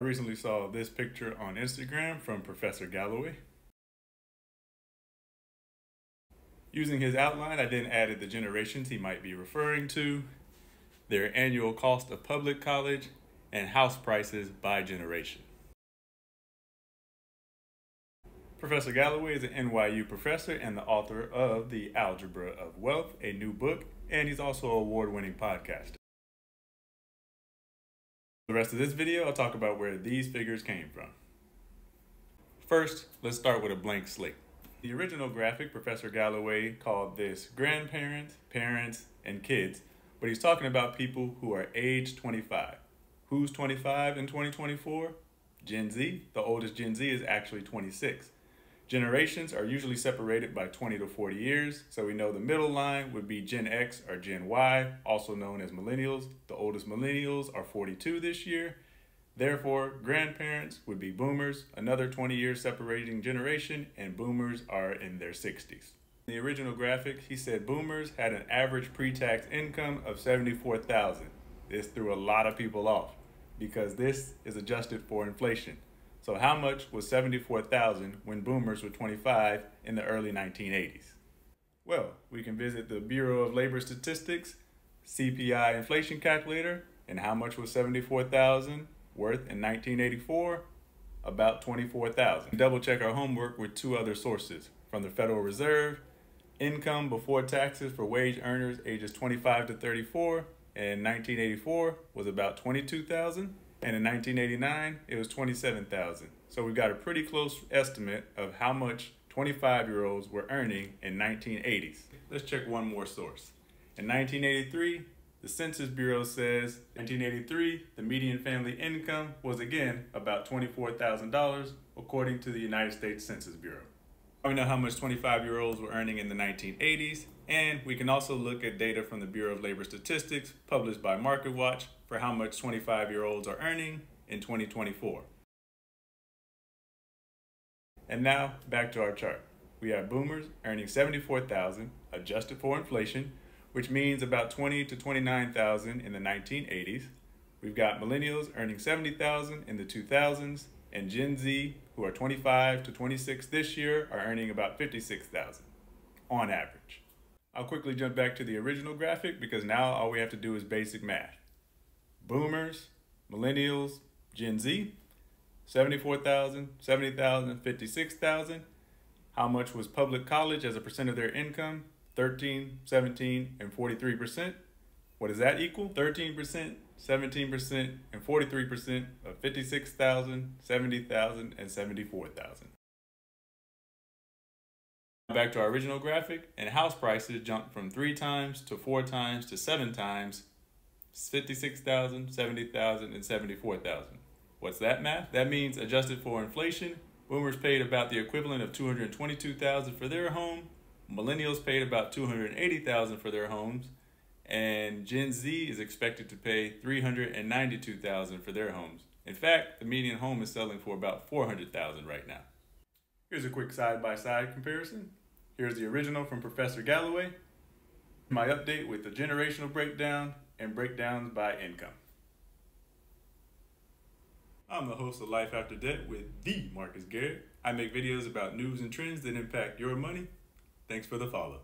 I recently saw this picture on Instagram from Professor Galloway. Using his outline, I then added the generations he might be referring to, their annual cost of public college, and house prices by generation. Professor Galloway is an NYU professor and the author of The Algebra of Wealth, a new book, and he's also an award-winning podcaster. The rest of this video, I'll talk about where these figures came from. First, let's start with a blank slate. The original graphic, Professor Galloway called this grandparents, parents, and kids, but he's talking about people who are age 25. Who's 25 in 2024? Gen Z. The oldest Gen Z is actually 26. Generations are usually separated by 20 to 40 years, so we know the middle line would be Gen X or Gen Y, also known as Millennials. The oldest Millennials are 42 this year. Therefore, grandparents would be Boomers, another 20 years separating generation, and Boomers are in their 60s. In the original graphic, he said Boomers had an average pre-tax income of $74,000. This threw a lot of people off because this is adjusted for inflation. So how much was $74,000 when Boomers were 25 in the early 1980s? Well, we can visit the Bureau of Labor Statistics CPI inflation calculator, and how much was $74,000 worth in 1984? About $24,000. Double check our homework with two other sources. From the Federal Reserve, income before taxes for wage earners ages 25 to 34 in 1984 was about $22,000. And in 1989, it was $27,000. So we've got a pretty close estimate of how much 25-year-olds were earning in 1980s. Let's check one more source. In 1983, the Census Bureau says, in 1983, the median family income was again about $24,000, according to the United States Census Bureau. We know how much 25-year-olds were earning in the 1980s, and we can also look at data from the Bureau of Labor Statistics published by MarketWatch for how much 25-year-olds are earning in 2024. And now, back to our chart. We have Boomers earning $74,000 adjusted for inflation, which means about $20,000 to $29,000 in the 1980s. We've got Millennials earning $70,000 in the 2000s, and Gen Z, who are 25 to 26 this year, are earning about $56,000 on average. I'll quickly jump back to the original graphic because now all we have to do is basic math. Boomers, Millennials, Gen Z, $74,000, $70,000, $56,000. How much was public college as a percent of their income? 13, 17, and 43%. What does that equal? 13%, 17%, and 43% of $56,000, $70,000, and $74,000. Back to our original graphic, and house prices jumped from 3 times to 4 times to 7 times, $56,000, $70,000, and $74,000. What's that math? That means adjusted for inflation, Boomers paid about the equivalent of $222,000 for their home, Millennials paid about $280,000 for their homes, and Gen Z is expected to pay $392,000 for their homes. In fact, the median home is selling for about $400,000 right now. Here's a quick side-by-side comparison. Here's the original from Professor Galloway, my update with the generational breakdown and breakdowns by income. I'm the host of Life After Debt with the Marcus Garrett. I make videos about news and trends that impact your money. Thanks for the follow.